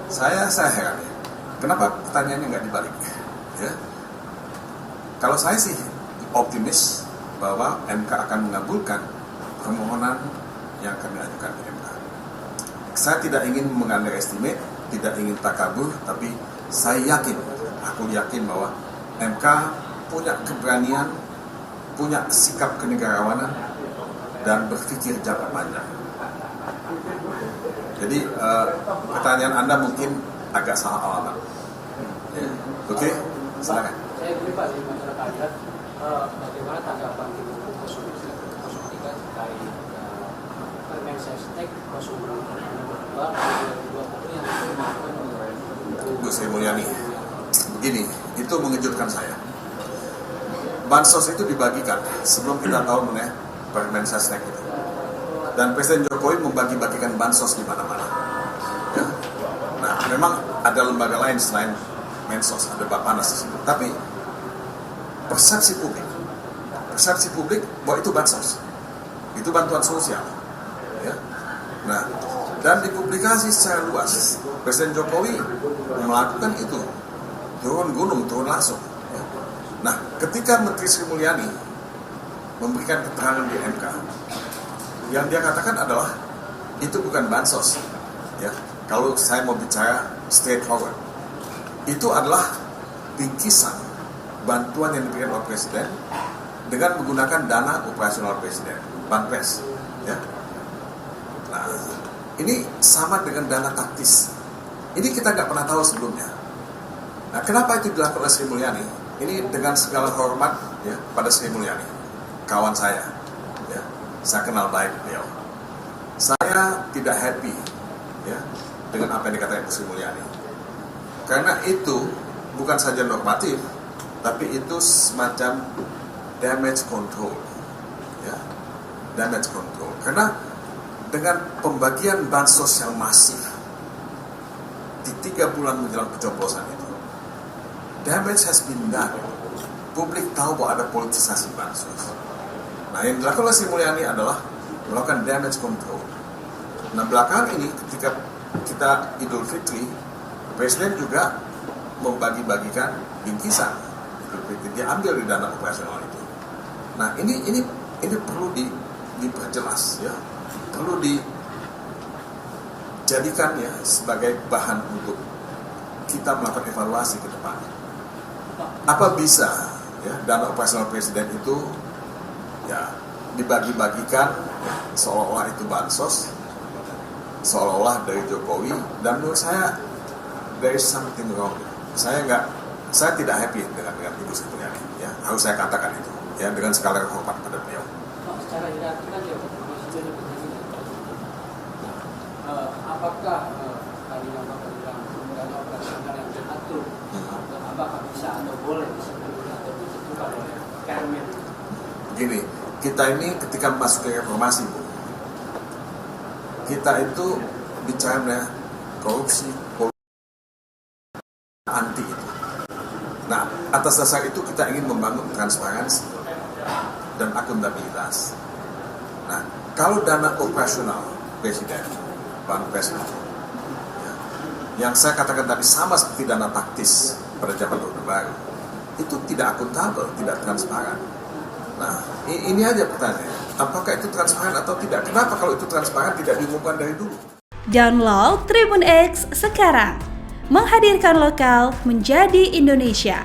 Saya heran ya. Kenapa pertanyaannya nggak dibalik? Ya. Kalau saya sih optimis bahwa MK akan mengabulkan permohonan yang kami ajukan ke MK. Saya tidak ingin mengunderestimate, tidak ingin takabur, tapi aku yakin bahwa MK punya keberanian, punya sikap kenegarawanan, dan berpikir jangka panjang. Jadi pertanyaan Anda mungkin agak salah alamat. Ya. Oke, silakan. Saya pribadi masyarakat, bagaimana tanggapan Ibu 03 terkait Permensesnek 02/2020 yang dimaksudkan Bu Sri Mulyani, begini, itu mengejutkan saya. Bansos itu dibagikan sebelum kita tahu mengenai Permensesnek itu. Dan Presiden Jokowi membagi-bagikan bansos di mana-mana. Ya. Nah, memang ada lembaga lain selain Mensos, ada Bappenas di situ. Tapi persepsi publik bahwa itu bansos, itu bantuan sosial. Ya. Nah, dan dipublikasi secara luas. Presiden Jokowi melakukan itu, turun gunung, turun langsung. Ya. Nah, ketika Menteri Sri Mulyani memberikan keterangan di MK, yang dia katakan adalah itu bukan bansos. Ya, kalau saya mau bicara straightforward, itu adalah bingkisan bantuan yang diberikan oleh Presiden dengan menggunakan dana operasional Presiden, Banpres. Ya. Nah, ini sama dengan dana taktis. Ini kita nggak pernah tahu sebelumnya. Nah, kenapa itu dilakukan oleh Sri Mulyani? Ini dengan segala hormat ya pada Sri Mulyani, kawan saya. Ya, saya kenal baik beliau. Saya tidak happy ya dengan apa yang dikatakan Sri Mulyani. Karena itu bukan saja normatif, tapi itu semacam damage control. Ya, damage control. Karena dengan pembagian bansos yang masif di 3 bulan menjelang pencoblosan itu, damage has been done. Publik tahu bahwa ada politisasi bansos. Nah, yang dilakukan oleh Sri Mulyani adalah melakukan damage control. Nah, belakangan ini ketika kita Idul Fitri, Presiden juga membagi-bagikan bingkisan Idul Fitri, dia ambil di dana operasional itu. Nah, ini perlu diperjelas ya, perlu dijadikan ya sebagai bahan untuk kita melakukan evaluasi ke depan. Apa bisa ya dana operasional Presiden itu ya dibagi-bagigikan ya, seolah-olah itu bansos, seolah-olah dari Jokowi, dan menurut saya there is something wrong. Saya tidak happy dengan Ibu Sri Mulyani ya, harus saya katakan itu ya dengan segala hormat pada beliau. Secara hirarki kan ya masih jadi begini. Apakah tadi yang Bapak bilang dana operasional yang diatur, apakah bisa atau boleh disebut atau ditentukan oleh Permen? Gini, kita ini ketika masuk ke reformasi, Bu, kita itu bicara korupsi anti itu. Nah, atas dasar itu kita ingin membangun transparansi dan akuntabilitas. Nah, kalau dana operasional Presiden, Banpres itu, ya, yang saya katakan tadi sama seperti dana taktis pada zaman Orde Baru, itu tidak akuntabel, tidak transparan. Nah, ini aja pertanyaannya. Apakah itu transparan atau tidak? Kenapa kalau itu transparan tidak diumumkan dari dulu? Download Tribun X sekarang. Menghadirkan lokal menjadi Indonesia.